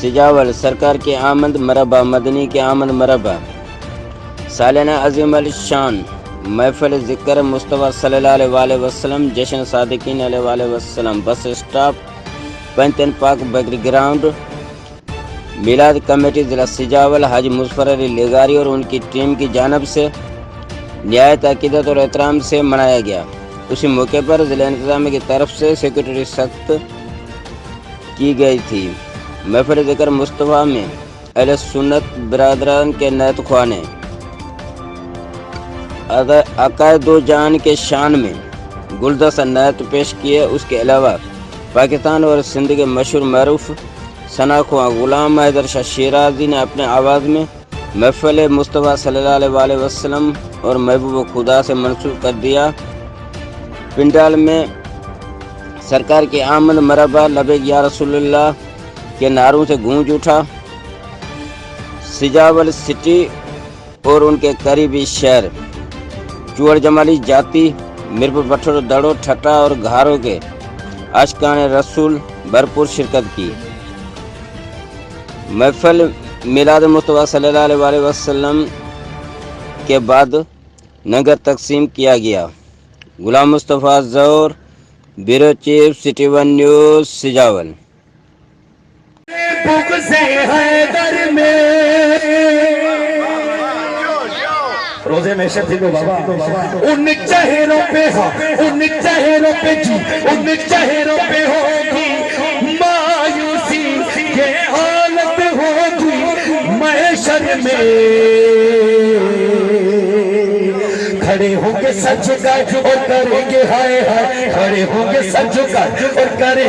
सिजावल सरकार की आमद मरबा, मदनी की आमद मरबा। सालिना अजीम अल शान महफिल ज़िक्र मुस्तफ़ा सल्लल्लाहु अलैहि वसल्लम, जश्न सादिकीन अलैहि वसल्लम, बस स्टॉप पंचन पाक बैकग्राउंड। मिलाद कमेटी ज़िला सिजावल हाजी मुज़फ़्फ़र अली लेगारी और उनकी टीम की जानिब से निहायत अक़ीदत और एहतराम से मनाया गया। उसी मौके पर ज़िला इंतज़ामिया की तरफ से सिक्योरिटी सख्त की गई थी। महफिल ज़िक्र मुस्तफ़ा में अहले सुन्नत बिरादरान के नैत ख्वाह ने अकायदो जान के शान में गुलदस्ता नैत पेश किए। उसके अलावा पाकिस्तान और सिंध के मशहूर मरूफ सनाख्वाह गुलाम हैदर शाह शिराजी ने अपने आवाज़ में महफिल मुस्तफ़ा सल्लल्लाहु अलैहि वसल्लम और महबूब खुदा से मंसूब कर दिया। पिंडाल में सरकार की आमद मरबा लबैक या रसूलुल्लाह के नारों से गूंज उठा। सिजावल सिटी और उनके करीबी शहर चुअर जमाली जाति मिरपुर बठर दड़ो ठट्टा और घारों के आशिकान रसूल भरपूर शिरकत की। महफिल मिलाद मुस्तफ़ा सल्लल्लाहु अलैहि वसल्लम के बाद नगर तकसीम किया गया। गुलाम मुस्तफ़ा ज़ौर, bureau chief, city one news, Sujawal. रोजे में शक्ति को बाबा उन चेहरों पे हो, उन चेहरों पे जी, उन चेहरों पे होगी मायूसी, ये हालत होगी महशर में। खड़े होंगे सच झुकाए और करेंगे हाय हाय, खड़े होंगे सच झुकाए और करेंगे